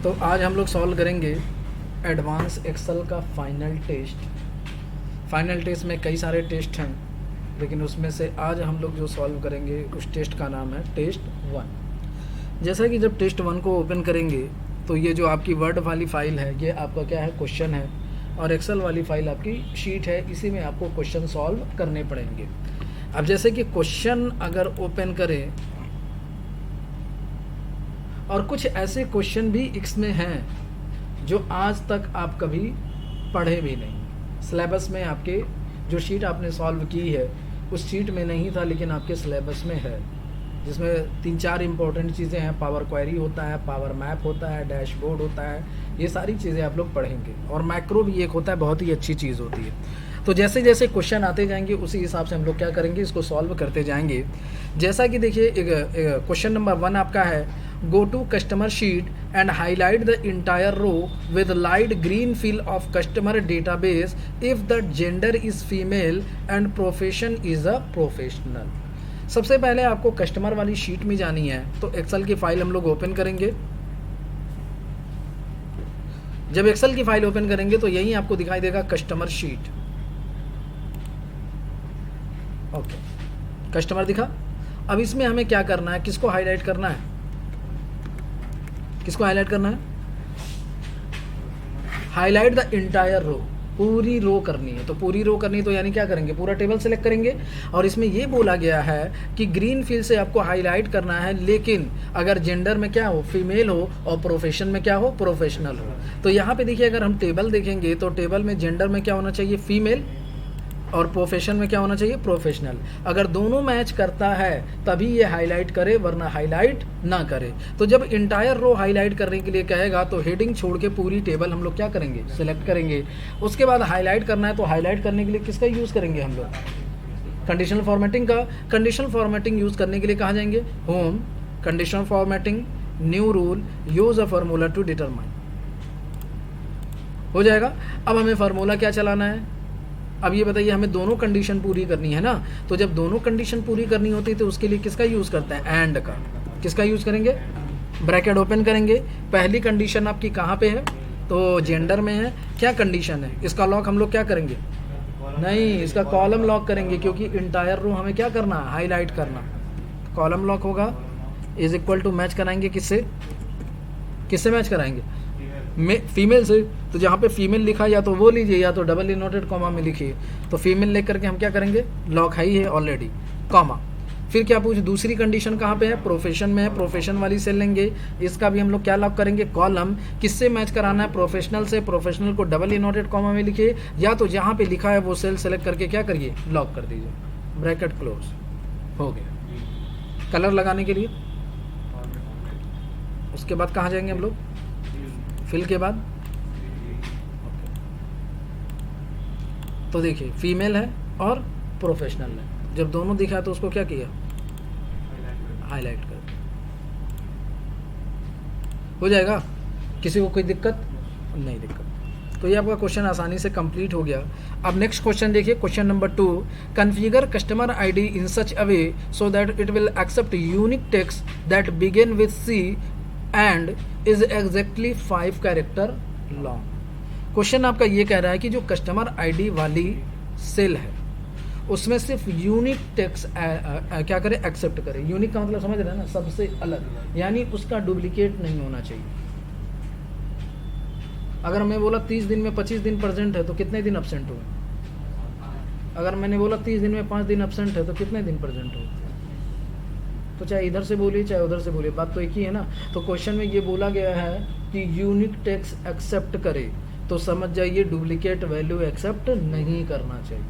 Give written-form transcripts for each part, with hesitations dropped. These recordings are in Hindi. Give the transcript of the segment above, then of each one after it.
तो आज हम लोग सॉल्व करेंगे एडवांस एक्सेल का फाइनल टेस्ट। फाइनल टेस्ट में कई सारे टेस्ट हैं, लेकिन उसमें से आज हम लोग जो सॉल्व करेंगे उस टेस्ट का नाम है टेस्ट 1। जैसा कि जब टेस्ट 1 को ओपन करेंगे तो ये जो आपकी वर्ड वाली फ़ाइल है ये आपका क्या है, क्वेश्चन है, और एक्सेल वाली फ़ाइल आपकी शीट है। इसी में आपको क्वेश्चन सॉल्व करने पड़ेंगे। अब जैसे कि क्वेश्चन अगर ओपन करें, और कुछ ऐसे क्वेश्चन भी इसमें हैं जो आज तक आप कभी पढ़े भी नहीं। सिलेबस में आपके जो शीट आपने सॉल्व की है उस शीट में नहीं था, लेकिन आपके सिलेबस में है, जिसमें 3-4 इंपॉर्टेंट चीज़ें हैं। पावर क्वेरी होता है, पावर मैप होता है, डैशबोर्ड होता है, ये सारी चीज़ें आप लोग पढ़ेंगे। और मैक्रो भी एक होता है, बहुत ही अच्छी चीज़ होती है। तो जैसे जैसे क्वेश्चन आते जाएंगे उसी हिसाब से हम लोग क्या करेंगे, इसको सॉल्व करते जाएंगे। जैसा कि देखिए क्वेश्चन नंबर 1 आपका है, go to customer sheet and highlight the entire row with light green fill of customer database if the gender is female and profession is a professional. सबसे पहले आपको कस्टमर वाली शीट में जानी है, तो एक्सेल की फाइल हम लोग ओपन करेंगे। जब एक्सेल की फाइल ओपन करेंगे तो यही आपको दिखाई देगा कस्टमर शीट। ओके, कस्टमर दिखा। अब इसमें हमें क्या करना है, किसको हाईलाइट करना है, किसको हाईलाइट करना है, हाईलाइट द इंटायर रो, पूरी रो करनी है। तो पूरी रो करनी है तो यानी क्या करेंगे, पूरा टेबल सेलेक्ट करेंगे। और इसमें ये बोला गया है कि ग्रीन फील्ड से आपको हाईलाइट करना है, लेकिन अगर जेंडर में क्या हो, फीमेल हो, और प्रोफेशन में क्या हो, प्रोफेशनल हो। तो यहाँ पे देखिए, अगर हम टेबल देखेंगे तो टेबल में जेंडर में क्या होना चाहिए, फीमेल, और प्रोफेशन में क्या होना चाहिए, प्रोफेशनल। अगर दोनों मैच करता है तभी ये हाईलाइट करे, वरना हाईलाइट ना करे। तो जब इंटायर रो हाईलाइट करने के लिए कहेगा तो हेडिंग छोड़ के पूरी टेबल हम लोग क्या करेंगे, सिलेक्ट करेंगे। उसके बाद हाईलाइट करना है तो हाईलाइट करने के लिए किसका यूज़ करेंगे हम लोग, कंडीशनल फॉर्मेटिंग का। कंडीशनल फॉर्मेटिंग यूज़ करने के लिए कहाँ जाएंगे, home, conditional formatting, new rule, use a formula to determine, हो जाएगा। अब हमें फार्मूला क्या चलाना है, अब ये बताइए, हमें दोनों कंडीशन पूरी करनी है ना। तो जब दोनों कंडीशन पूरी करनी होती है तो उसके लिए किसका यूज़ करते हैं, एंड का। किसका यूज़ करेंगे, ब्रैकेट ओपन करेंगे। पहली कंडीशन आपकी कहाँ पे है, तो जेंडर में है। क्या कंडीशन है, इसका लॉक हम लोग क्या करेंगे, नहीं, इसका कॉलम लॉक करेंगे, क्योंकि इंटायर रो हमें क्या करना है, हाईलाइट करना। कॉलम लॉक होगा, इज इक्वल टू मैच कराएंगे किससे, किससे मैच कराएंगे, फीमेल से। तो जहाँ पे फीमेल लिखा या तो वो लीजिए, या तो डबल इनवर्टेड कॉमा में लिखिए। तो फीमेल लिख करके हम क्या करेंगे, लॉक है ही है ऑलरेडी, कॉमा। फिर क्या पूछ, दूसरी कंडीशन कहाँ पे है, प्रोफेशन में है, प्रोफेशन वाली सेल लेंगे। इसका भी हम लोग क्या लॉक करेंगे, कॉलम। किससे मैच कराना है, प्रोफेशनल से। प्रोफेशनल को डबल इनवर्टेड कॉमा में लिखिए, या तो जहाँ पे लिखा है वो सेल सेलेक्ट करके क्या करिए, लॉक कर दीजिए, ब्रैकेट क्लोज, हो गया। कलर लगाने के लिए उसके बाद कहाँ जाएंगे हम लोग, फिल के बाद। तो देखिए, फीमेल है और प्रोफेशनल है, जब दोनों दिखा तो उसको क्या किया, हाईलाइट कर, हो जाएगा। किसी को कोई दिक्कत नहीं, दिक्कत। तो ये आपका क्वेश्चन आसानी से कंप्लीट हो गया। अब नेक्स्ट क्वेश्चन देखिए, question number 2, configure customer ID in such a way so that it will accept unique text that begin with C and is exactly 5 character long. Question आपका ये कह रहा है कि जो कस्टमर आईडी वाली सेल है उसमें सिर्फ यूनिक टेक्स्ट क्या करे, एक्सेप्ट करे। यूनिक का मतलब समझ रहे हैं ना, सबसे अलग, यानी उसका डुप्लीकेट नहीं होना चाहिए। अगर मैं बोला 30 दिन में 25 दिन प्रेजेंट है तो कितने दिन एब्सेंट हुए, अगर मैंने बोला 30 दिन में 5 दिन एब्सेंट है तो कितने दिन प्रेजेंट हुए। तो चाहे इधर से बोलिए चाहे उधर से बोलिए, बात तो एक ही है ना। तो क्वेश्चन में ये बोला गया है कि यूनिक टेक्स्ट एक्सेप्ट करे, तो समझ जाइए डुप्लीकेट वैल्यू एक्सेप्ट नहीं करना चाहिए।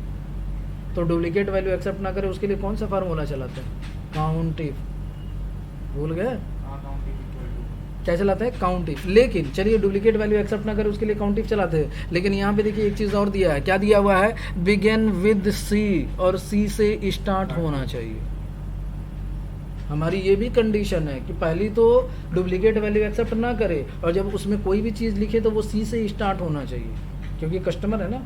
तो डुप्लीकेट वैल्यू एक्सेप्ट ना करे उसके लिए कौन सा फार्मूला चलाते हैं, काउंट इफ, भूल गए क्या चलाते हैं, काउंट इफ। लेकिन चलिए, डुप्लीकेट वैल्यू एक्सेप्ट ना करे उसके लिए काउंट इफ चलाते हैं, लेकिन यहाँ पे देखिए एक चीज़ और दिया है। क्या दिया हुआ है, बिगिन विद सी, और सी से स्टार्ट होना चाहिए। हमारी ये भी कंडीशन है कि पहली तो डुप्लीकेट वैल्यू एक्सेप्ट ना करे, और जब उसमें कोई भी चीज़ लिखे तो वो सी से स्टार्ट होना चाहिए, क्योंकि कस्टमर है ना,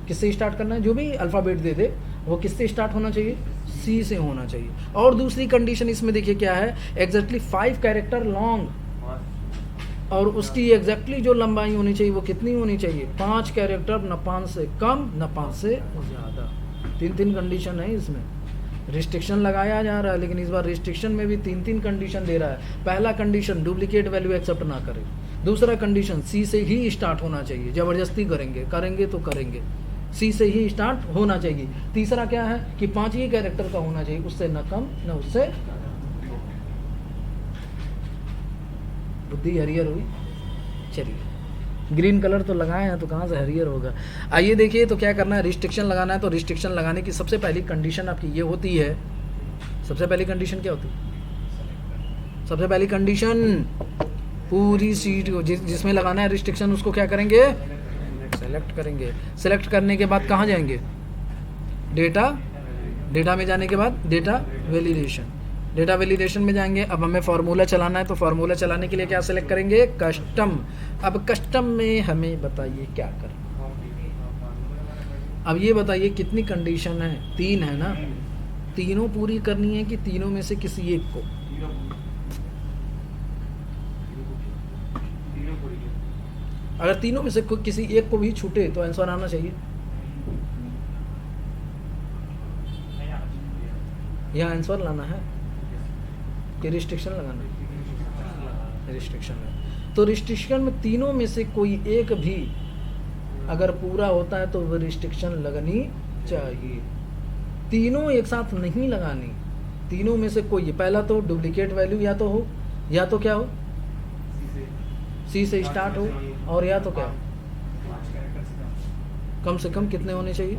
किससे स्टार्ट करना है, जो भी अल्फ़ाबेट दे दे वो किससे स्टार्ट होना चाहिए, सी से होना चाहिए। और दूसरी कंडीशन इसमें देखिए क्या है, एग्जैक्टली 5 कैरेक्टर लॉन्ग, और उसकी एग्जैक्टली जो लंबाई होनी चाहिए वो कितनी होनी चाहिए, 5 कैरेक्टर, न 5 से कम न 5 से ज़्यादा। 3 कंडीशन है इसमें। रिस्ट्रिक्शन लगाया जा रहा है, लेकिन इस बार रिस्ट्रिक्शन में भी 3 कंडीशन दे रहा है। पहला कंडीशन डुप्लीकेट वैल्यू एक्सेप्ट ना करे। दूसरा कंडीशन सी से ही स्टार्ट होना चाहिए, ज़बरदस्ती करेंगे तो करेंगे, सी से ही स्टार्ट होना चाहिए। तीसरा क्या है कि 5 ही कैरेक्टर का होना चाहिए, उससे न कम न उससे। बुद्धि हरियर हुई। चलिए, ग्रीन कलर तो लगाए हैं तो कहाँ से हरियर होगा। आइए देखिए, तो क्या करना है, रिस्ट्रिक्शन लगाना है। तो रिस्ट्रिक्शन लगाने की सबसे पहली कंडीशन आपकी ये होती है। सबसे पहली कंडीशन क्या होती है? सबसे पहली कंडीशन पूरी सीट को जिसमें लगाना है रिस्ट्रिक्शन, उसको क्या करेंगे, सेलेक्ट करेंगे। सेलेक्ट करने के बाद कहाँ जाएंगे, डेटा में जाने के बाद डेटा वैलिडेशन में जाएंगे। अब हमें फार्मूला चलाना है, तो फार्मूला चलाने के लिए क्या सेलेक्ट करेंगे, कस्टम। अब कस्टम में हमें बताइए क्या करना। अब ये बताइए कितनी कंडीशन है, 3 है ना। तीनों पूरी करनी है कि तीनों में से किसी एक को। अगर तीनों में से किसी एक को भी छूटे तो आंसर आना चाहिए। यहाँ आंसर लाना है कि रिस्ट्रिक्शन लगाना है, रिस्ट्रिक्शन है। तो रिस्ट्रिक्शन में तीनों में से कोई एक भी अगर पूरा होता है तो वो रिस्ट्रिक्शन लगनी चाहिए। तीनों एक साथ नहीं लगानी, तीनों में से कोई। पहला तो डुप्लीकेट वैल्यू या तो हो, या तो क्या हो, सी से स्टार्ट हो, और या तो क्या, कम से कम कितने होने चाहिए,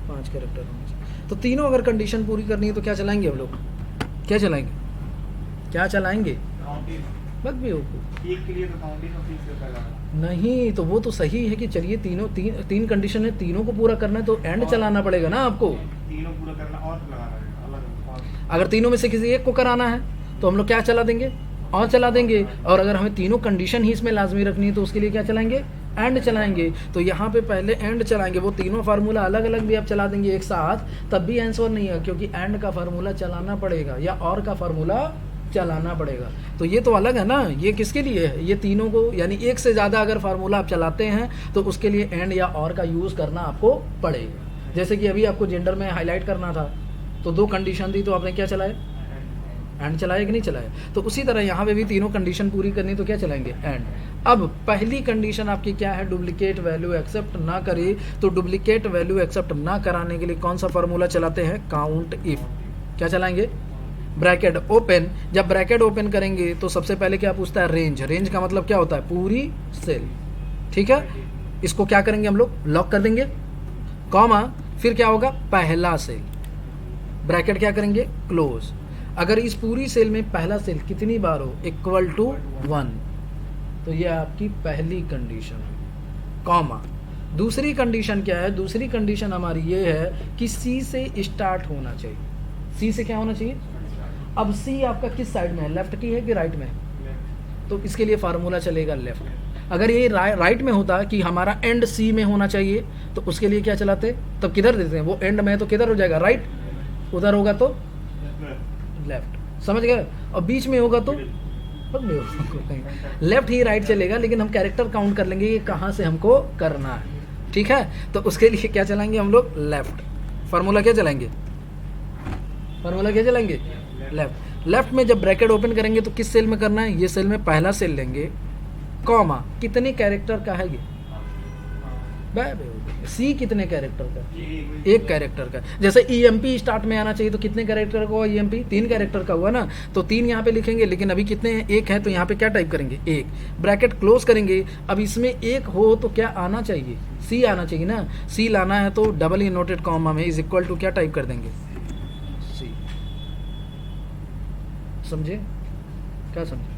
5 कैरेक्टर होने चाहिए। तो तीनों अगर कंडीशन पूरी करनी है तो क्या चलाएंगे हम लोग, क्या चलाएंगे बस भी हो एक के लिए तो काउंटिंग और तीन से पहला नहीं। तो वो तो सही है कि चलिए तीन कंडीशन है, तीनों को पूरा करना है तो एंड चलाना पड़ेगा ना आपको। तीनों पूरा करना और लगाना है अलग। अगर तीनों में से किसी एक को कराना है तो हम लोग क्या चला देंगे, और चला देंगे। और अगर हमें तीनों कंडीशन ही इसमें लाजमी रखनी है तो उसके लिए क्या चलाएंगे, एंड चलाएंगे। तो यहाँ पे पहले एंड चलाएंगे, वो तीनों फार्मूला अलग अलग भी आप चला देंगे एक साथ, तब भी आंसर नहीं है, क्योंकि एंड का फार्मूला चलाना पड़ेगा या और का फार्मूला चलाना पड़ेगा। तो ये तो अलग है ना, ये किसके लिए है, ये तीनों को, यानी एक से ज़्यादा अगर फार्मूला आप चलाते हैं तो उसके लिए एंड या और का यूज़ करना आपको पड़ेगा। जैसे कि अभी आपको जेंडर में हाईलाइट करना था तो 2 कंडीशन थी, तो आपने क्या चलाया, एंड चलाया कि नहीं चलाया। तो उसी तरह यहाँ पे भी तीनों कंडीशन पूरी करनी तो क्या चलाएंगे, एंड। अब पहली कंडीशन आपकी क्या है, डुप्लीकेट वैल्यू एक्सेप्ट ना करे। तो डुप्लीकेट वैल्यू एक्सेप्ट ना कराने के लिए कौन सा फार्मूला चलाते हैं, काउंट इफ। क्या चलाएंगे, ब्रैकेट ओपन। जब ब्रैकेट ओपन करेंगे तो सबसे पहले क्या पूछता है, रेंज। रेंज का मतलब क्या होता है, पूरी सेल। ठीक है, इसको क्या करेंगे हम लोग, लॉक कर देंगे, कॉमा, फिर क्या होगा, पहला सेल, ब्रैकेट क्या करेंगे, क्लोज। अगर इस पूरी सेल में पहला सेल कितनी बार हो, इक्वल टू 1, तो ये आपकी पहली कंडीशन है, कॉमा। दूसरी कंडीशन क्या है, दूसरी कंडीशन हमारी ये है कि सी से स्टार्ट होना चाहिए। सी से क्या होना चाहिए, अब सी आपका किस साइड में है, लेफ्ट की है कि राइट में है, तो इसके लिए फार्मूला चलेगा लेफ्ट। अगर ये राइट में होता कि हमारा एंड सी में होना चाहिए तो उसके लिए क्या चलाते, तब किधर देते हैं, वो एंड में है तो किधर हो जाएगा, राइट, उधर होगा तो लेफ्ट, समझ गए। और बीच में होगा तो लेफ्ट ही राइट चलेगा, लेकिन हम कैरेक्टर काउंट कर लेंगे ये कहाँ से हमको करना है। ठीक है, तो उसके लिए क्या चलाएंगे हम लोग, लेफ्ट। फार्मूला क्या चलाएंगे, फार्मूला क्या चलाएंगे, लेफ्ट। लेफ्ट में जब ब्रैकेट ओपन करेंगे तो किस सेल में करना है, ये सेल में पहला सेल लेंगे, कॉमा, कितने कैरेक्टर का है ये, सी कितने कैरेक्टर का, एक कैरेक्टर का। जैसे ईएमपी स्टार्ट में आना चाहिए तो कितने कैरेक्टर का हुआ, ईएमपी 3 कैरेक्टर का हुआ ना, तो 3 यहाँ पे लिखेंगे, लेकिन अभी कितने हैं, 1 है, तो यहाँ पे क्या टाइप करेंगे, 1, ब्रैकेट क्लोज करेंगे। अब इसमें 1 हो तो क्या आना चाहिए, सी आना चाहिए ना। सी लाना है तो डबल इनवर्टेड कॉमा में इज इक्वल टू क्या टाइप कर देंगे, सी। समझे, क्या समझे।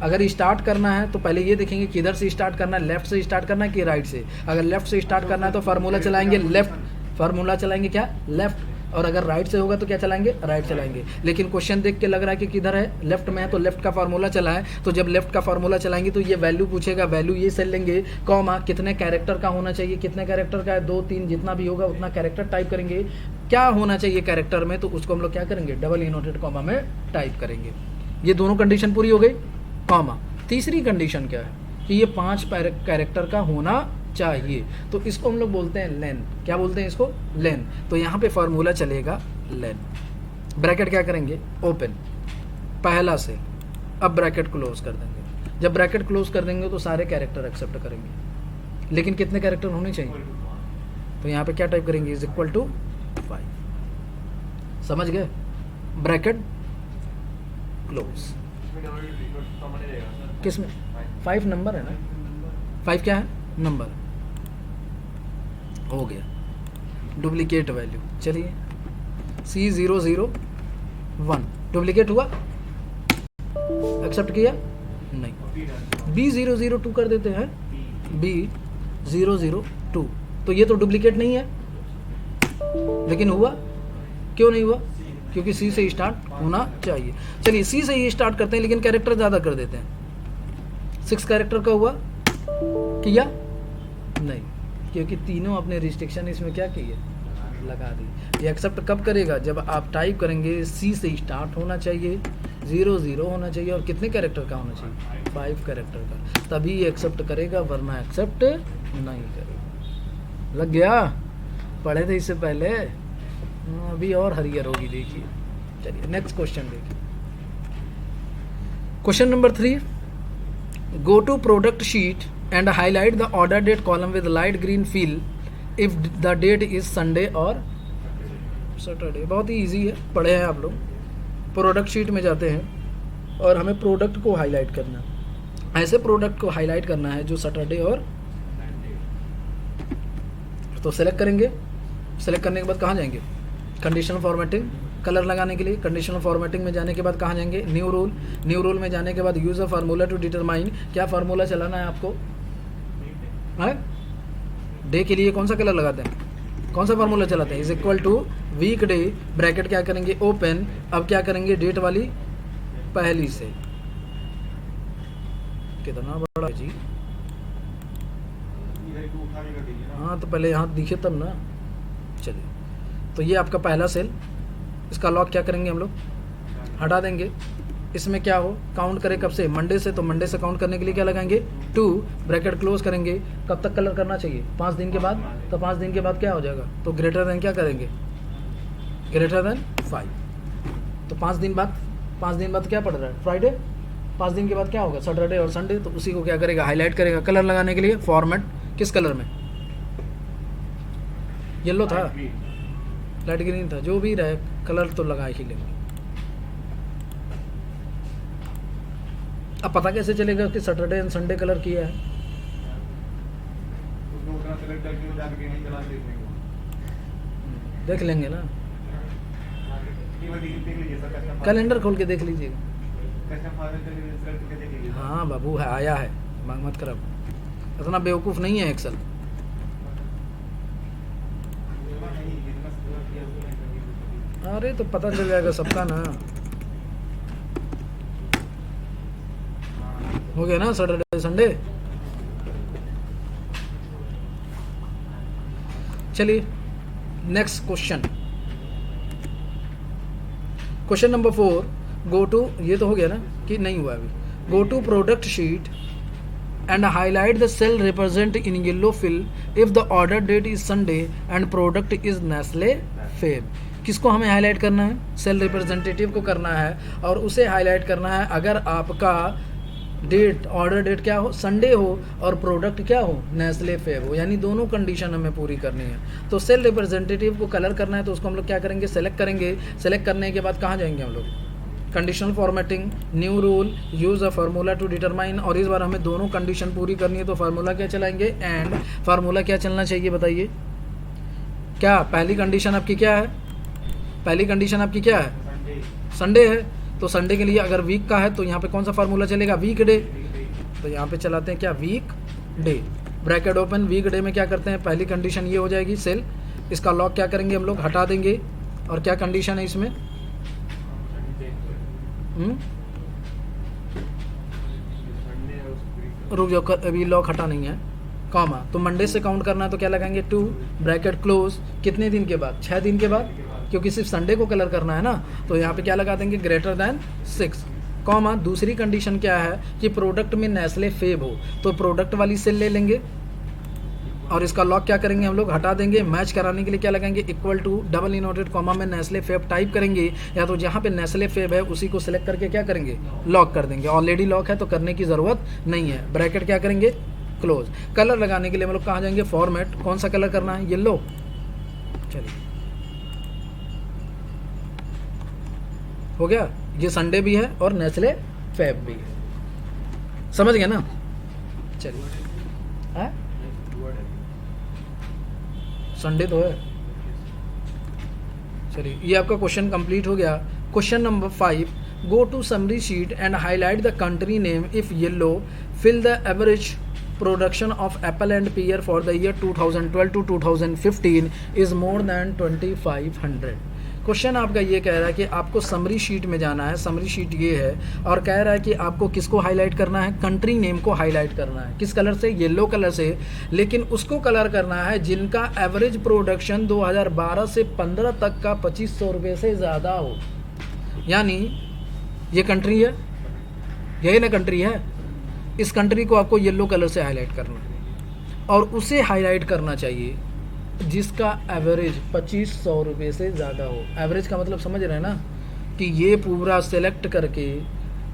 अगर स्टार्ट करना है तो पहले ये देखेंगे किधर से स्टार्ट करना है, लेफ्ट से स्टार्ट करना है कि राइट से। अगर लेफ्ट से स्टार्ट करना है तो फार्मूला चलाएंगे लेफ्ट, फार्मूला चलाएंगे क्या, लेफ्ट। और अगर राइट से होगा तो क्या चलाएंगे, राइट चलाएंगे। लेकिन क्वेश्चन देख के लग रहा है कि किधर है, लेफ्ट में है, तो लेफ्ट का फार्मूला चलाएं। तो जब लेफ्ट का फार्मूला चलाएंगे तो ये वैल्यू पूछेगा, वैल्यू ये सेल लेंगे, कॉमा, कितने कैरेक्टर का होना चाहिए, कितने कैरेक्टर का है, 2 3 जितना भी होगा उतना कैरेक्टर टाइप करेंगे। क्या होना चाहिए कैरेक्टर में, तो उसको हम लोग क्या करेंगे, डबल इनवर्टेड कॉमा में टाइप करेंगे। ये दोनों कंडीशन पूरी हो गई, कॉमा। तीसरी कंडीशन क्या है कि ये 5 कैरेक्टर का होना चाहिए, तो इसको हम लोग बोलते हैं लेन। क्या बोलते हैं इसको? लेन। तो यहाँ पे फार्मूला चलेगा लेन। ब्रैकेट क्या करेंगे? ओपन, पहला से, अब ब्रैकेट क्लोज कर देंगे। जब ब्रैकेट क्लोज कर देंगे तो सारे कैरेक्टर एक्सेप्ट करेंगे, लेकिन कितने कैरेक्टर होने चाहिए? तो यहाँ पे क्या टाइप करेंगे? Is equal to 5। समझ गए? Bracket close. किसमें? 5 नंबर है ना, 5 क्या है? नंबर। हो गया डुप्लीकेट वैल्यू। चलिए C001 डुप्लीकेट हुआ, एक्सेप्ट किया नहीं। B002 कर देते हैं, B002। तो ये तो डुप्लीकेट नहीं है, लेकिन हुआ। क्यों नहीं हुआ? क्योंकि C से स्टार्ट होना चाहिए। चलिए C से ही स्टार्ट करते हैं, लेकिन कैरेक्टर ज़्यादा कर देते हैं। 6 कैरेक्टर का हुआ, किया नहीं, क्योंकि तीनों अपने रिस्ट्रिक्शन इसमें क्या किए? लगा दी। ये एक्सेप्ट कब करेगा? जब आप टाइप करेंगे C से स्टार्ट होना चाहिए, 00 होना चाहिए, और कितने कैरेक्टर का होना चाहिए? 5 कैरेक्टर का, तभी ये एक्सेप्ट करेगा, वरना एक्सेप्ट नहीं करेगा। लग गया? पढ़े थे इससे पहले, अभी और हरियर होगी, देखिए। चलिए नेक्स्ट क्वेश्चन देखिए। Question number 3, go to product sheet and highlight the order date column with light green fill if the date is Sunday और Saturday। बहुत ही इजी है, पढ़े हैं आप लोग। प्रोडक्ट शीट में जाते हैं और हमें प्रोडक्ट को हाईलाइट करना है। ऐसे प्रोडक्ट को हाईलाइट करना है जो सैटरडे और, तो सेलेक्ट करेंगे। सेलेक्ट करने के बाद कहाँ जाएंगे? कंडीशनल फॉर्मेटिंग, कलर लगाने के लिए कंडीशनल फॉर्मेटिंग में जाने के बाद कहाँ जाएंगे? New rule. न्यू रूल में जाने के बाद use a formula to determine. क्या फार्मूला चलाना है आपको? है डे के लिए कौन सा कलर लगाते हैं? कौन सा फार्मूला चलाते हैं? Is equal to weekday, bracket क्या करेंगे? ओपन। अब क्या करेंगे? डेट वाली पहली से। कितना बड़ा है जी? हाँ तो पहले यहाँ दिखे तब ना। चलिए, तो ये आपका पहला सेल, इसका लॉक क्या करेंगे हम लोग? हटा देंगे। इसमें क्या हो? काउंट करें कब से? मंडे से। तो मंडे से काउंट करने के लिए क्या लगाएंगे? 2, ब्रैकेट क्लोज करेंगे। कब तक कलर करना चाहिए? 5 दिन के बाद। तो 5 दिन के बाद क्या हो जाएगा? तो ग्रेटर देन क्या करेंगे? Greater than 5। तो 5 दिन बाद, 5 दिन बाद क्या पड़ रहा है? फ्राइडे। 5 दिन के बाद क्या होगा? सैटरडे और संडे। तो उसी को क्या करेगा? हाईलाइट करेगा। कलर लगाने के लिए फॉर्मेट किस कलर में? येलो था, लाइट ग्रीन था, जो भी रहे कलर तो लगा ही लेंगे। अब पता कैसे चलेगा कि सैटरडे एंड संडे कलर किया है? देख लेंगे ना, कैलेंडर खोल के देख लीजिएगा। हाँ बाबू है, आया है, मांग मत करब, इतना बेवकूफ़ नहीं है एक्सेल। अरे तो पता चल जाएगा सबका ना। हो गया ना सैटरडे संडे। चलिए next question, question number 4, go to, ये तो हो गया ना कि नहीं हुआ अभी। Go to product sheet and highlight the cell represent in yellow fill if the order date is Sunday and product is Nestle Fab। किसको हमें हाईलाइट करना है? सेल रिप्रेजेंटेटिव को करना है, और उसे हाईलाइट करना है अगर आपका डेट, ऑर्डर डेट क्या हो? संडे हो, और प्रोडक्ट क्या हो? नेस्ले फेब हो। यानी दोनों कंडीशन हमें पूरी करनी है। तो सेल रिप्रेजेंटेटिव को कलर करना है, तो उसको हम लोग क्या करेंगे? सेलेक्ट करेंगे। सेलेक्ट करने के बाद कहाँ जाएंगे हम लोग? Conditional formatting, new rule, use a formula to determine. और इस बार हमें दोनों कंडीशन पूरी करनी है, तो फार्मूला क्या चलाएंगे? एंड। फार्मूला क्या चलना चाहिए बताइए? क्या पहली कंडीशन आपकी क्या है? पहली कंडीशन आपकी क्या है? संडे है। तो संडे के लिए अगर वीक का है तो यहाँ पे कौन सा फार्मूला चलेगा? Weekday. तो यहाँ पे चलाते हैं क्या? Weekday, bracket open. Weekday में क्या करते हैं? पहली कंडीशन ये हो जाएगी सेल, इसका लॉक क्या करेंगे हम लोग? हटा देंगे। और क्या कंडीशन है इसमें? रुक जाओ, अभी लॉक हटा नहीं है, कॉमा। तो मंडे से काउंट करना है तो क्या लगाएंगे? 2, ब्रैकेट क्लोज। कितने दिन के बाद? 6 दिन के बाद, क्योंकि सिर्फ संडे को कलर करना है ना। तो यहाँ पे क्या लगा देंगे? Greater than 6। कॉमा दूसरी कंडीशन क्या है कि प्रोडक्ट में नेस्ले फेब हो, तो प्रोडक्ट वाली सेल ले लेंगे और इसका लॉक क्या करेंगे हम लोग हटा देंगे। मैच कराने के लिए क्या लगाएंगे, equal to double inverted comma में नेस्ले फेब टाइप करेंगे, या तो जहाँ पे नेस्ले फेब है उसी को सिलेक्ट करके क्या करेंगे, लॉक कर देंगे। ऑलरेडी लॉक है तो करने की ज़रूरत नहीं है। ब्रैकेट क्या करेंगे, क्लोज। कलर लगाने के लिए हम लोग कहाँ जाएंगे, फॉर्मेट, कौन सा कलर करना है, येलो। चलिए हो गया, ये संडे भी है और नेस्ले फेब भी है, समझ गए ना। चलिए संडे तो है। चलिए ये आपका क्वेश्चन कंप्लीट हो गया। Question number 5, go to summary sheet and highlight the country name if yellow, fill the average production of apple and pear for the year 2012 to 2015 is more than 2500। Question आपका ये कह रहा है कि आपको समरी शीट में जाना है, समरी शीट ये है, और कह रहा है कि आपको किसको हाईलाइट करना है, कंट्री नेम को हाईलाइट करना है। किस कलर से, येलो कलर से, लेकिन उसको कलर करना है जिनका एवरेज प्रोडक्शन 2012 से 15 तक का 2500 रुपये से ज़्यादा हो। यानी ये कंट्री है, यही ना कंट्री है, इस कंट्री को आपको येलो कलर से हाईलाइट करना है और उसे हाईलाइट करना चाहिए जिसका एवरेज 2500 रुपये से ज़्यादा हो। एवरेज का मतलब समझ रहे हैं ना, कि ये पूरा सेलेक्ट करके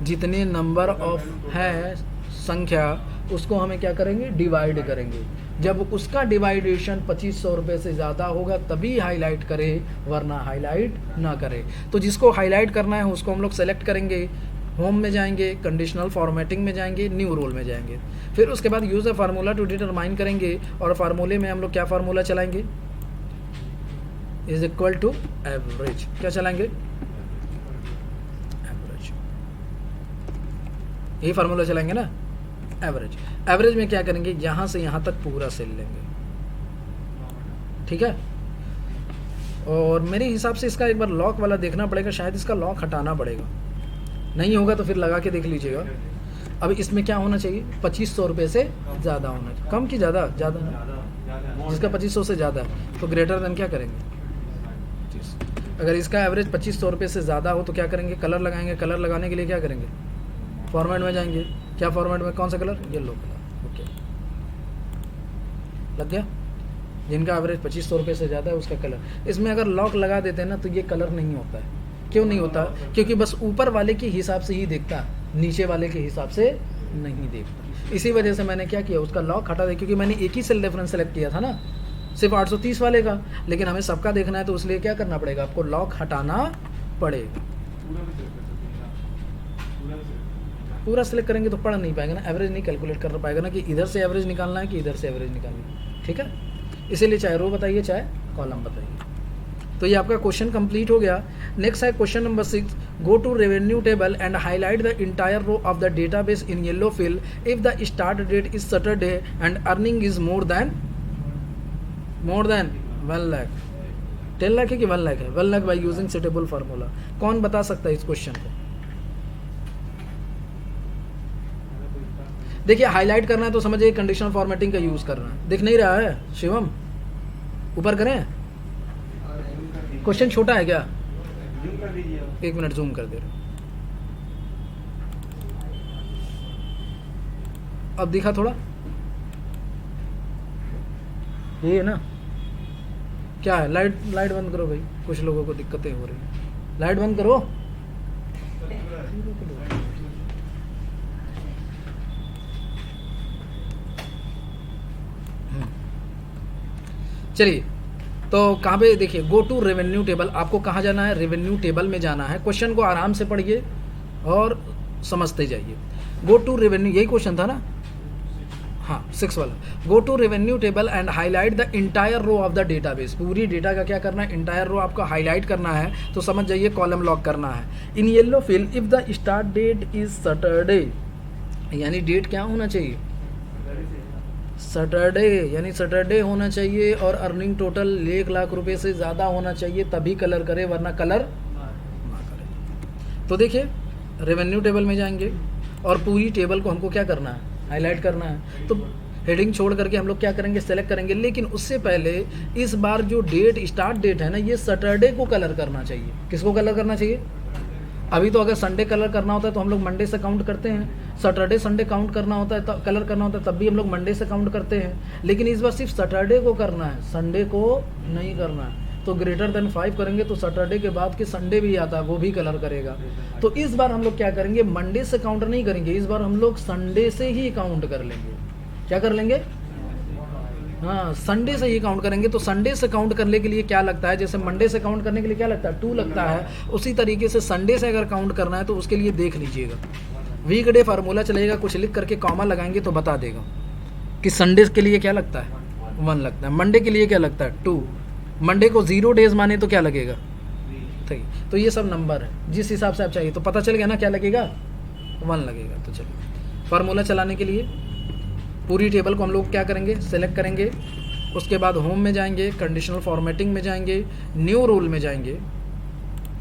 जितने नंबर ऑफ है संख्या उसको हमें क्या करेंगे, डिवाइड करेंगे। जब उसका डिवाइडेशन 2500 रुपये से ज़्यादा होगा तभी हाईलाइट करे, वरना हाईलाइट ना करे। तो जिसको हाईलाइट करना है उसको हम लोग सेलेक्ट करेंगे, होम में जाएंगे, कंडीशनल फॉर्मेटिंग में जाएंगे, न्यू रोल में जाएंगे, फिर उसके बाद use a formula to determine करेंगे और फार्मूले में हम लोग क्या फार्मूला चलाएंगे, इज इक्वल टू एवरेज। क्या चलाएंगे, एवरेज, यही फार्मूला चलाएंगे ना, एवरेज। एवरेज में क्या करेंगे, यहाँ से यहाँ तक पूरा सेल लेंगे, ठीक है। और मेरे हिसाब से इसका एक बार लॉक वाला देखना पड़ेगा, शायद इसका लॉक हटाना पड़ेगा, नहीं होगा तो फिर लगा के देख लीजिएगा। अब इसमें क्या होना चाहिए, 2500 रुपये से ज़्यादा होना चाहिए, कम की ज़्यादा, ज़्यादा ना, जिसका 2500 से ज़्यादा है तो ग्रेटर देन क्या करेंगे, अगर इसका एवरेज 2500 रुपये से ज़्यादा हो तो क्या करेंगे, कलर लगाएंगे। कलर लगाने के लिए क्या करेंगे, फॉर्मेट में जाएंगे। क्या फॉर्मेट में, कौन सा कलर, येलो कलर, ओके लग गया। जिनका एवरेज 2500 रुपये से ज़्यादा है उसका कलर। इसमें अगर लॉक लगा देते हैं ना तो ये कलर नहीं होता है। क्यों नहीं होता, क्योंकि बस ऊपर वाले के हिसाब से ही देखता, नीचे वाले के हिसाब से नहीं देखता। इसी वजह से मैंने क्या किया, उसका लॉक हटा दिया, क्योंकि मैंने एक ही सेल रेफरेंस सेलेक्ट किया था ना, सिर्फ 830 वाले का, लेकिन हमें सबका देखना है तो इसलिए क्या करना पड़ेगा, आपको लॉक हटाना पड़ेगा। पूरा सेलेक्ट करेंगे तो पढ़ नहीं पाएगा ना, एवरेज नहीं कैलकुलेट कर पाएगा ना, कि इधर से एवरेज निकालना है कि इधर से एवरेज निकालना है, ठीक है। इसीलिए चाहे रो बताइए चाहे कॉलम बताइए। तो ये आपका क्वेश्चन कंप्लीट हो गया। नेक्स्ट है question number 6, go to revenue table and highlight the entire row of the database in yellow fill if the start date is Saturday and earning is more than 1 lakh. 10 lakh है कि 1 लाख है, 1 lakh by using suitable formula. कौन बता सकता है इस क्वेश्चन को? देखिए हाईलाइट करना है तो समझिए कंडीशनल फॉर्मेटिंग का यूज करना है। दिख नहीं रहा है शिवम, ऊपर करें, क्वेश्चन छोटा है क्या? एक मिनट जूम कर दे रहा हूं। अब दिखा थोड़ा, ये है ना, क्या है, लाइट बंद करो भाई, कुछ लोगों को दिक्कतें हो रही हैं, लाइट बंद करो। चलिए तो कहाँ पे देखिए, गो टू रेवेन्यू टेबल, आपको कहाँ जाना है, रेवेन्यू टेबल में जाना है। क्वेश्चन को आराम से पढ़िए और समझते जाइए। गो टू रेवेन्यू, यही क्वेश्चन था ना, हाँ 6 वाला। Go to revenue table and highlight the entire row of the database. पूरी डेटा का क्या करना है, इंटायर रो आपको हाईलाइट करना है, तो समझ जाइए कॉलम लॉक करना है। In yellow fill if the start date is Saturday, यानी डेट क्या होना चाहिए, सैटरडे, यानी सैटरडे होना चाहिए, और अर्निंग टोटल 1 लाख रुपए से ज़्यादा होना चाहिए, तभी कलर करे, वरना कलर ना करे। तो देखिए रेवेन्यू टेबल में जाएंगे और पूरी टेबल को हमको क्या करना है, हाईलाइट करना है। तो हेडिंग छोड़ करके हम लोग क्या करेंगे, सेलेक्ट करेंगे, लेकिन उससे पहले इस बार जो डेट, स्टार्ट डेट है ना, ये सैटरडे को कलर करना चाहिए। किसको कलर करना चाहिए, अभी तो अगर संडे कलर करना होता है तो हम लोग मंडे से काउंट करते हैं, सैटरडे संडे काउंट करना होता है, कलर करना होता है तब भी हम लोग मंडे से काउंट करते हैं। लेकिन इस बार सिर्फ सैटरडे को करना है, संडे को नहीं करना है। तो ग्रेटर देन 5 करेंगे तो सैटरडे के बाद के संडे भी आता है, वो भी कलर करेगा। तो इस बार हम लोग क्या करेंगे, मंडे से काउंट नहीं करेंगे, इस बार हम लोग संडे से ही काउंट कर लेंगे। क्या कर लेंगे? हाँ, संडे से ही काउंट करेंगे। तो संडे से काउंट करने के लिए क्या लगता है, जैसे मंडे से काउंट करने के लिए क्या लगता है, 2 लगता है, उसी तरीके से संडे से अगर काउंट करना है तो उसके लिए देख लीजिएगा, वीकडे फार्मूला चलेगा, कुछ लिख करके कॉमा लगाएंगे तो बता देगा कि संडे के लिए क्या लगता है, 1 लगता है, मंडे के लिए क्या लगता है, 2, मंडे को 0 डेज माने तो क्या लगेगा, 3। तो ये सब नंबर है, जिस हिसाब से आप चाहिए। तो पता चल गया ना क्या लगेगा, 1 लगेगा। तो चलिए फार्मूला चलाने के लिए पूरी टेबल को हम लोग क्या करेंगे, सेलेक्ट करेंगे, उसके बाद होम में जाएंगे, कंडीशनल फॉर्मेटिंग में जाएंगे, न्यू रूल में जाएंगे,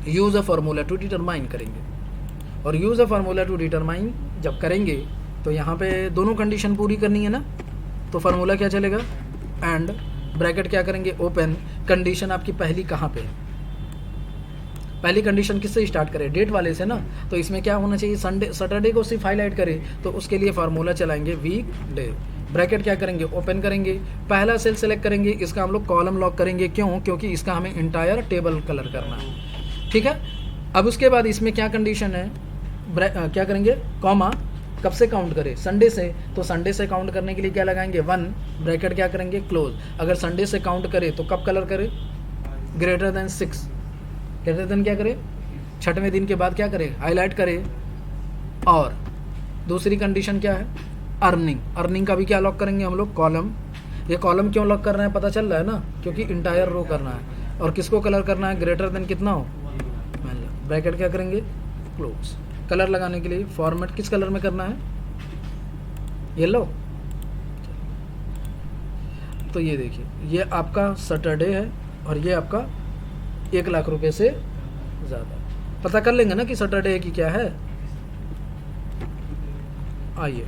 use a formula to determine करेंगे। और use a formula to determine जब करेंगे तो यहाँ पे दोनों कंडीशन पूरी करनी है ना, तो फार्मूला क्या चलेगा, एंड ब्रैकेट क्या करेंगे, ओपन, कंडीशन आपकी पहली कहाँ पे है, पहली कंडीशन किससे स्टार्ट करें, डेट वाले से ना। तो इसमें क्या होना चाहिए, संडे सैटरडे को सिर्फ हाईलाइट करें, तो उसके लिए फार्मूला चलाएंगे वीक डे, ब्रैकेट क्या करेंगे, ओपन करेंगे, पहला सेल सेलेक्ट करेंगे, इसका हम लोग कॉलम लॉक करेंगे, क्यों, क्योंकि इसका हमें इंटायर टेबल कलर करना है, ठीक है। अब उसके बाद इसमें क्या कंडीशन है, क्या करेंगे, कॉमा, कब से काउंट करें, संडे से, तो संडे से काउंट करने के लिए क्या लगाएंगे, 1, ब्रैकेट क्या करेंगे, क्लोज। अगर संडे से काउंट करें तो कब कलर करें, ग्रेटर देन 6, ग्रेटर देन क्या करें, 6वें दिन के बाद क्या करें, हाईलाइट करें। और दूसरी कंडीशन क्या है, अर्निंग, अर्निंग का भी क्या लॉक करेंगे हम लोग, कॉलम। ये कॉलम क्यों लॉक कर रहे हैं पता चल रहा है ना, क्योंकि इंटायर रो करना है, और किसको कलर करना है, ग्रेटर देन कितना हो, ब्रैकेट क्या करेंगे, क्लोज। कलर लगाने के लिए फॉर्मेट किस कलर में करना है, येलो। तो ये देखिए, ये आपका सैटरडे है और ये आपका 1 लाख रुपए से ज़्यादा। पता कर लेंगे ना कि सैटरडे की क्या है। आइए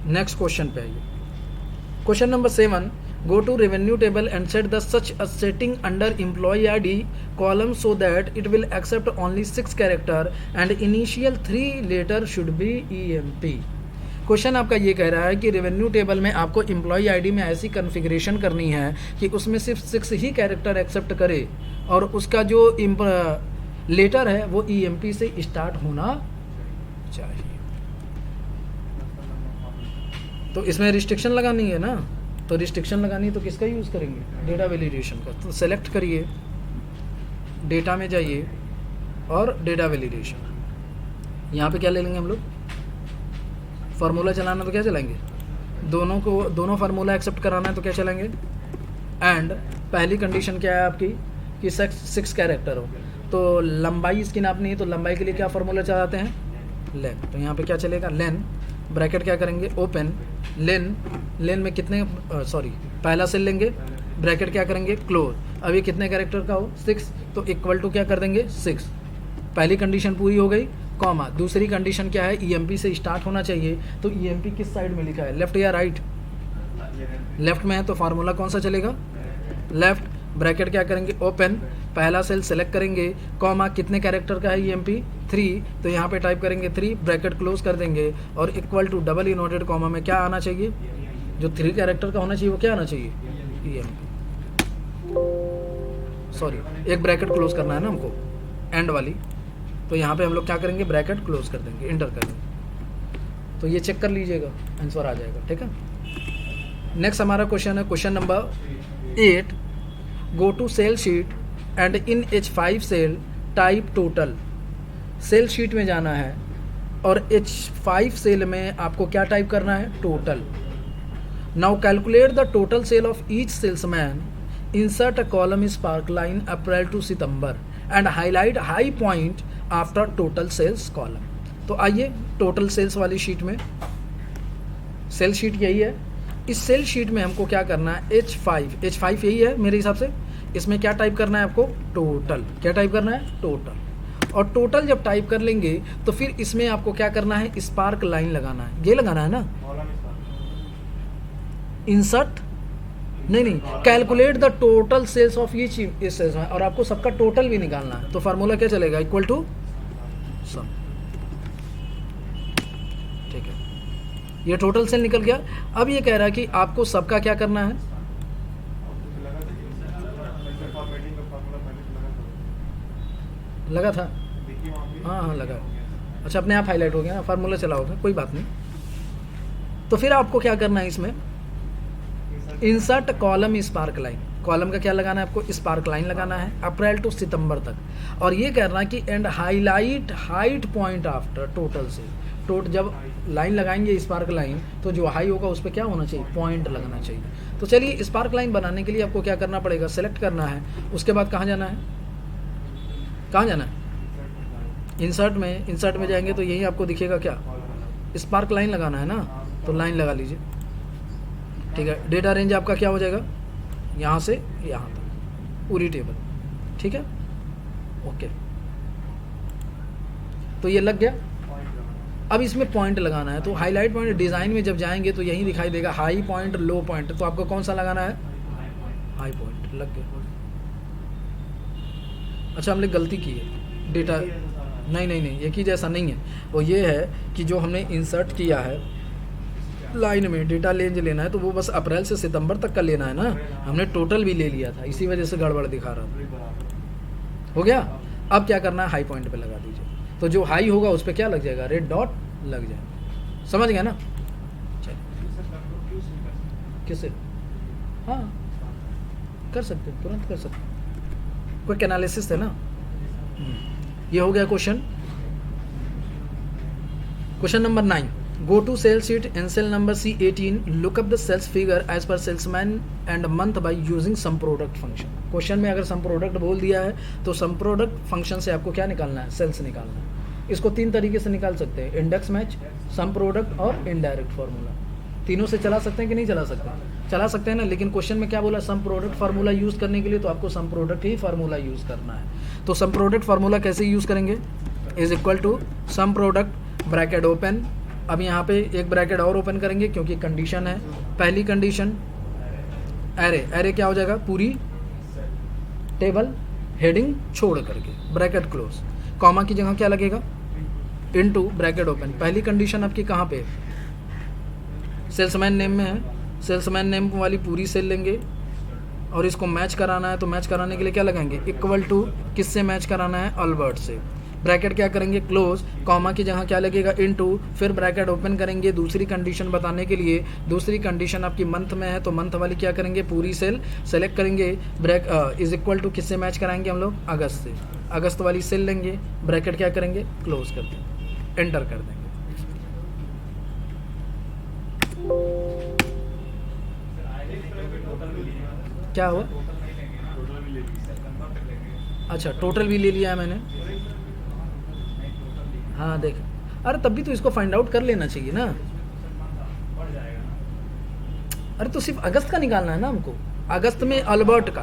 नेक्स्ट क्वेश्चन पे आइए। Question number 7, go to revenue table and set the such a setting under employee ID column so that it will accept only 6 character and initial 3 letter should be EMP। Question आपका ये कह रहा है कि रेवेन्यू टेबल में आपको एम्प्लॉय आईडी में ऐसी कॉन्फ़िगरेशन करनी है कि उसमें सिर्फ 6 ही कैरेक्टर एक्सेप्ट करे और उसका जो लेटर है वो EMP से स्टार्ट होना चाहिए। तो इसमें रिस्ट्रिक्शन लगानी है ना, तो रिस्ट्रिक्शन लगानी है तो किसका यूज़ करेंगे, डेटा वैलिडेशन का। तो सेलेक्ट करिए, डेटा में जाइए और डेटा वैलिडेशन, यहाँ पे क्या ले लेंगे हम लोग, फार्मूला चलाना तो क्या चलाएंगे, दोनों फार्मूला एक्सेप्ट कराना है तो क्या चलाएंगे, एंड पहली कंडीशन क्या है आपकी कि 6 कैरेक्टर हो, तो लंबाई इसकी नापनी है, तो लंबाई के लिए क्या फार्मूला चलाते हैं, लेन। तो यहाँ पे क्या चलेगा, लेन, ब्रैकेट क्या करेंगे, ओपन, लेन में कितने, पहला सेल लेंगे, ब्रैकेट क्या करेंगे, क्लोज। अभी कितने कैरेक्टर का हो, 6, तो इक्वल टू क्या कर देंगे, 6। पहली कंडीशन पूरी हो गई, कॉमा। दूसरी कंडीशन क्या है, EMP से स्टार्ट होना चाहिए, तो EMP किस साइड में लिखा है, लेफ्ट या राइट, लेफ्ट में है, तो फार्मूला कौन सा चलेगा, लेफ्ट। ब्रैकेट क्या करेंगे, ओपन, पहला सेल सेलेक्ट करेंगे, कॉमा, कितने कैरेक्टर का है EMP, 3, तो यहाँ पे टाइप करेंगे 3, ब्रैकेट क्लोज कर देंगे, और equal to double inverted comma में क्या आना चाहिए, जो 3 कैरेक्टर का होना चाहिए वो क्या आना चाहिए, एक ब्रैकेट क्लोज करना है ना हमको, एंड वाली। तो यहाँ पे हम लोग क्या करेंगे, ब्रैकेट क्लोज कर देंगे, इंटर कर देंगे। तो ये चेक कर लीजिएगा, आंसर आ जाएगा, ठीक है। नेक्स्ट हमारा क्वेश्चन है, question number 8, go to sale sheet and in H5 cell type total. Sale sheet में जाना है और H5 सेल में आपको क्या टाइप करना है, total. Now calculate the total sale of each salesman, insert a column spark line April to September and highlight high point after total sales column. तो आइए टोटल सेल्स वाली शीट में, सेल शीट यही है, इस सेल शीट में हमको क्या करना है, H5 यही है मेरे हिसाब से। इसमें क्या टाइप करना है आपको, टोटल। क्या टाइप करना है, टोटल। और टोटल जब टाइप कर लेंगे तो फिर इसमें आपको क्या करना है, स्पार्क लाइन लगाना है, ये लगाना है ना, इंसर्ट नहीं, calculate the total sales of each sales, और आपको सबका टोटल भी निकालना है। तो फार्मूला क्या चलेगा, इक्वल टू सम, ठीक है, ये टोटल सेल निकल गया। अब ये कह रहा है कि आपको सबका क्या करना है, लगा था, हाँ हाँ लगा, अच्छा अपने आप हाईलाइट हो गया ना, फार्मूला चला होगा, कोई बात नहीं। तो फिर आपको क्या करना है इसमें, insert column spark line, column का क्या लगाना है आपको, स्पार्क लाइन लगाना है अप्रैल टू सितंबर तक, और ये करना है कि and highlight height point after total से, जब लाइन लगाएंगे स्पार्क लाइन तो जो हाई होगा उस पर क्या होना चाहिए, पॉइंट लगना चाहिए। तो चलिए स्पार्क लाइन बनाने के लिए आपको क्या करना पड़ेगा, सेलेक्ट करना है, उसके बाद कहाँ जाना है, कहाँ जाना है, इंसर्ट में जाएंगे तो यही आपको दिखेगा क्या, स्पार्क लाइन लगाना है ना, तो लाइन लगा लीजिए, ठीक है। डेटा रेंज आपका क्या हो जाएगा, यहाँ से यहाँ तक पूरी टेबल, ठीक है, ओके। तो ये लग गया। अब इसमें पॉइंट लगाना है, तो हाईलाइट पॉइंट डिज़ाइन में जब जाएंगे तो यही दिखाई देगा हाई पॉइंट लो पॉइंट, तो आपको कौन सा लगाना है, हाई पॉइंट, लग गया। अच्छा हमने गलती की है, डेटा नहीं एक ही जैसा नहीं है, वो ये है कि जो हमने इंसर्ट किया है लाइन में डेटा रेंज लेना है तो वो बस अप्रैल से सितंबर तक का लेना है ना, हमने टोटल भी ले लिया था, इसी वजह से गड़बड़ दिखा रहा था। हो गया। अब क्या करना है, हाई पॉइंट पे लगा दीजिए, तो जो हाई होगा उस पर क्या लग जाएगा, रेड डॉट लग जाएगा, समझ गया ना। चलिए किसे, हाँ कर सकते, तुरंत कर सकते, क्विक एनालिसिस है ना। ये हो गया question number 9। Go to sales sheet and cell number C18. Look up the sales figure as per salesman and month by using sum product function. Question में अगर sum product बोल दिया है तो sum product function से आपको क्या निकालना है, सेल्स निकालना है। इसको 3 तरीके से निकाल सकते हैं, इंडेक्स मैच, sum product और इनडायरेक्ट फार्मूला। तीनों से चला सकते हैं कि नहीं चला सकते, चला सकते हैं ना, लेकिन क्वेश्चन में क्या बोला, सम प्रोडक्ट फार्मूला यूज़ करने के लिए तो आपको सम प्रोडक्ट ही फार्मूला यूज़ करना है। तो सम प्रोडक्ट फार्मूला कैसे यूज़ करेंगे, is equal to sum product bracket open. अब यहाँ पे एक ब्रैकेट और ओपन करेंगे क्योंकि कंडीशन है, पहली कंडीशन एरे क्या हो जाएगा, पूरी टेबल हेडिंग छोड़ करके ब्रैकेट क्लोज, कॉमा की जगह क्या लगेगा, इनटू ब्रैकेट ओपन। पहली कंडीशन आपकी कहाँ पे, सेल्समैन नेम में है, सेल्समैन नेम वाली पूरी सेल लेंगे और इसको मैच कराना है, तो मैच कराने के लिए क्या लगाएंगे, इक्वल टू, किससे मैच कराना है, अल्बर्ट से। ब्रैकेट क्या करेंगे, क्लोज, कॉमा की जगह क्या लगेगा, इनटू, फिर ब्रैकेट ओपन करेंगे दूसरी कंडीशन बताने के लिए। दूसरी कंडीशन आपकी मंथ में है तो मंथ वाली क्या करेंगे, पूरी सेल सेलेक्ट करेंगे, इज इक्वल टू किससे मैच कराएंगे हम लोग, अगस्त से। अगस्त वाली सेल लेंगे, ब्रैकेट क्या करेंगे, क्लोज कर देंगे, एंटर कर देंगे। क्या हुआ, अच्छा टोटल भी ले लिया है मैंने, हाँ देख, अरे तब भी तो इसको फाइंड आउट कर लेना चाहिए ना। अरे तो सिर्फ अगस्त का निकालना है ना हमको, अगस्त में अल्बर्ट का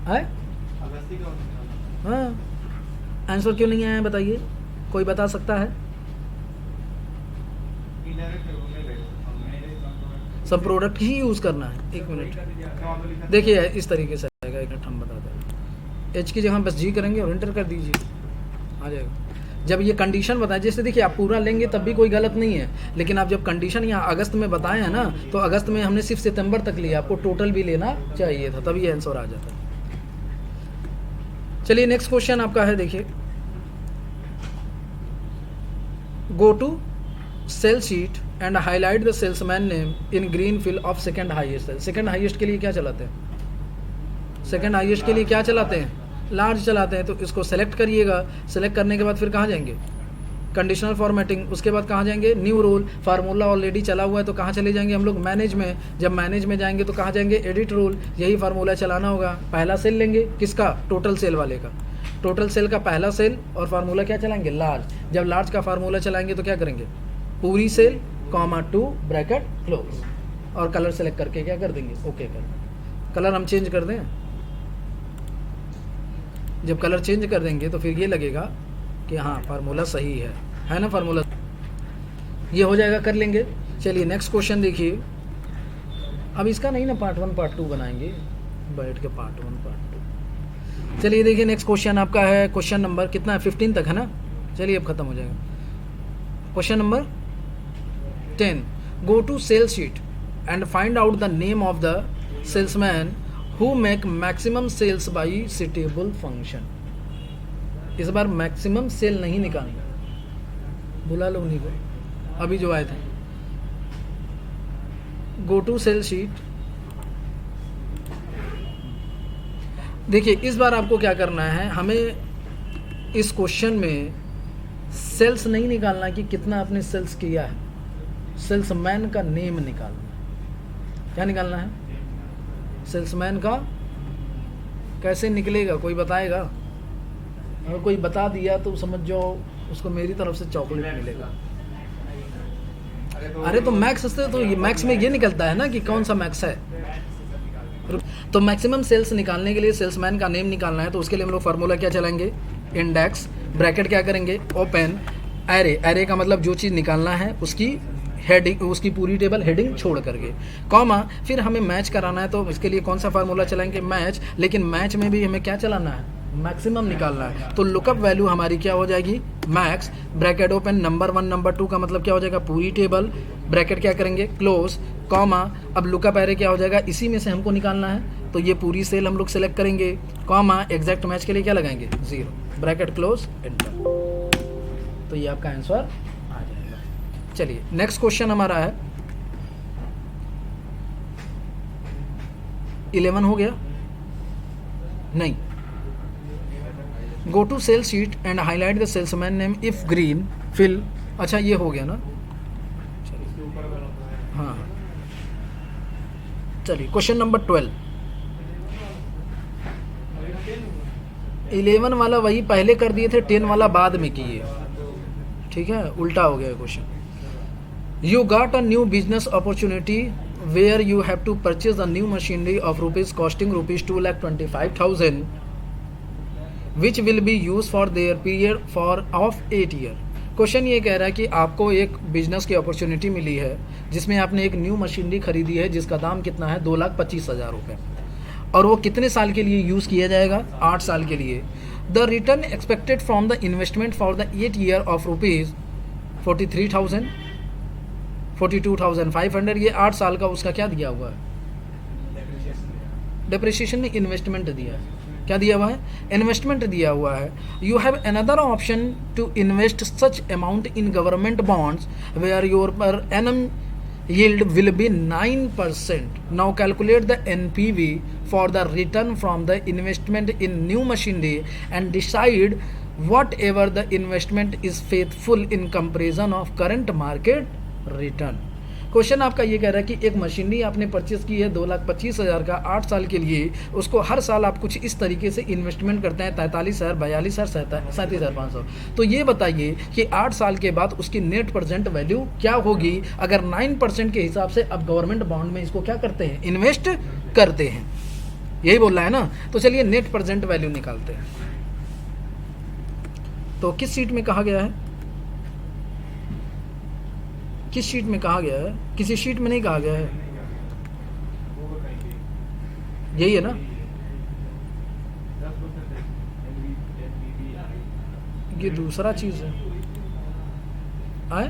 है, हाँ आंसर क्यों नहीं आया बताइए, कोई बता सकता है, सब प्रोडक्ट ही यूज़ करना है। एक मिनट देखिए इस तरीके से आएगा, एक मिनट हम बताते हैं, एच की जगह बस जी करेंगे और एंटर कर दीजिए, आ जाएगा। जब ये कंडीशन बताएं, जैसे देखिए आप पूरा लेंगे तब भी कोई गलत नहीं है, लेकिन आप जब कंडीशन यहाँ अगस्त में बताए हैं ना, तो अगस्त में हमने सिर्फ सितंबर तक लिया, आपको टोटल भी लेना चाहिए था, तभी आंसर आ जाता है। चलिए नेक्स्ट क्वेश्चन आपका है, देखिए, go to sale sheet and highlight the salesman name in green fill of second highest sale. Second highest के लिए क्या चलाते हैं, सेकंड हाईएस्ट के लिए क्या चलाते हैं, लार्ज चलाते हैं। तो इसको सेलेक्ट करिएगा, सेलेक्ट करने के बाद फिर कहाँ जाएंगे, कंडीशनल फॉर्मेटिंग, उसके बाद कहाँ जाएंगे, न्यू रोल, फार्मूला ऑलरेडी चला हुआ है तो कहाँ चले जाएंगे हम लोग, मैनेज में। जब मैनेज में जाएंगे तो कहाँ जाएंगे, एडिट रोल, यही फार्मूला चलाना होगा। पहला सेल लेंगे किसका, टोटल सेल वाले का, टोटल सेल का पहला सेल, और फार्मूला क्या चलाएंगे, लार्ज। जब लार्ज का फार्मूला चलाएंगे तो क्या करेंगे, पूरी sale, comma two, bracket close, और कलर सेलेक्ट करके क्या कर देंगे, ओके कर। कलर हम चेंज कर दें, जब कलर चेंज कर देंगे तो फिर ये लगेगा कि हाँ फार्मूला सही है ना, फार्मूला ये हो जाएगा, कर लेंगे। चलिए नेक्स्ट क्वेश्चन देखिए, अब इसका नहीं ना पार्ट 1 पार्ट 2 बनाएंगे, बैठ के पार्ट 1 पार्ट 2। चलिए देखिए नेक्स्ट क्वेश्चन आपका है, क्वेश्चन नंबर कितना है, 15 तक है ना, चलिए अब खत्म हो जाएगा। Question number 10, go to sale sheet and find out the name of the salesman who make maximum sales by suitable function. इस बार मैक्सिमम सेल नहीं निकालना, बुला लो उन्हीं को अभी जो आए थे। Go to sale sheet. देखिए इस बार आपको क्या करना है, हमें इस क्वेश्चन में सेल्स नहीं निकालना कि कितना आपने सेल्स किया है, सेल्समैन का नेम निकालना है। क्या निकालना है? सेल्समैन का कैसे निकलेगा, कोई बताएगा? अगर कोई बता दिया तो समझ जाओ उसको मेरी तरफ से चॉकलेट मिलेगा। अरे तो मैक्स से तो ये मैक्स में ये निकलता है ना कि कौन सा मैक्स है। तो मैक्सिमम सेल्स निकालने के लिए सेल्समैन का नेम निकालना है, तो उसके लिए हम लोग फार्मूला क्या चलाएंगे, इंडेक्स ब्रैकेट क्या करेंगे, ओपन एरे। एरे का मतलब जो चीज़ निकालना है उसकी हेडिंग, उसकी पूरी टेबल हेडिंग छोड़ करके, कॉमा, फिर हमें मैच कराना है तो इसके लिए कौन सा फार्मूला चलाएंगे, मैच। लेकिन मैच में भी हमें क्या चलाना है, मैक्सिमम निकालना है। तो लुकअप वैल्यू हमारी क्या हो जाएगी, max bracket open, number 1 number 2 का मतलब क्या हो जाएगा, पूरी टेबल, ब्रैकेट क्या करेंगे, क्लोज, कॉमा। अब लुकअप एरे क्या हो जाएगा, इसी में से हमको निकालना है तो ये पूरी सेल हम लोग सेलेक्ट करेंगे, कॉमा, एग्जैक्ट मैच के लिए क्या लगाएंगे, 0, ब्रैकेट क्लोज, एंटर। तो ये आपका आंसर आ जाएगा। चलिए नेक्स्ट क्वेश्चन हमारा है 11 हो गया नहीं। Go to sale sheet and highlight the salesman name if green fill. अच्छा ये हो गया ना, हाँ चलिए क्वेश्चन नंबर 12। 11 वाला वही पहले कर दिए थे, 10 वाला बाद में किए, ठीक है, उल्टा हो गया question. You got a new business opportunity where you have to purchase a new machinery of rupees costing rupees 2,25,000 which will be use for their period for of 8 year. Question ये कह रहा है कि आपको एक बिजनेस की अपॉर्चुनिटी मिली है जिसमें आपने एक न्यू मशीनरी खरीदी है जिसका दाम कितना है, 2,25,000 रुपये, और वो कितने साल के लिए यूज़ किया जाएगा, 8 साल के लिए। The return expected from the investment for the 8 year of rupees 43,000 42,500। ये 8 साल का उसका क्या दिया हुआ है, डिप्रिसिएशन में इन्वेस्टमेंट दिया है। क्या दिया हुआ है, इन्वेस्टमेंट दिया हुआ है। You have another option to invest such amount in government bonds where your per annum yield will be 9%. Now calculate the NPV for the return from the investment in new machinery and decide whatever the investment is faithful in comparison of current market return. Question आपका ये कह रहा है कि एक मशीनरी आपने परचेज की है 2,25,000 का 8 साल के लिए, उसको हर साल आप कुछ इस तरीके से इन्वेस्टमेंट करते हैं 43,000, 42,000, 37,500। तो ये बताइए कि 8 साल के बाद उसकी नेट प्रेजेंट वैल्यू क्या होगी अगर 9% के हिसाब से अब गवर्नमेंट बॉन्ड में इसको क्या करते हैं, इन्वेस्ट करते हैं। यही बोल रहा है ना। तो चलिए नेट प्रेजेंट वैल्यू निकालते हैं। तो किस शीट में कहा गया है, किस शीट में कहा गया है, किसी शीट में नहीं कहा गया है, यही है ना। ये दूसरा चीज है, आए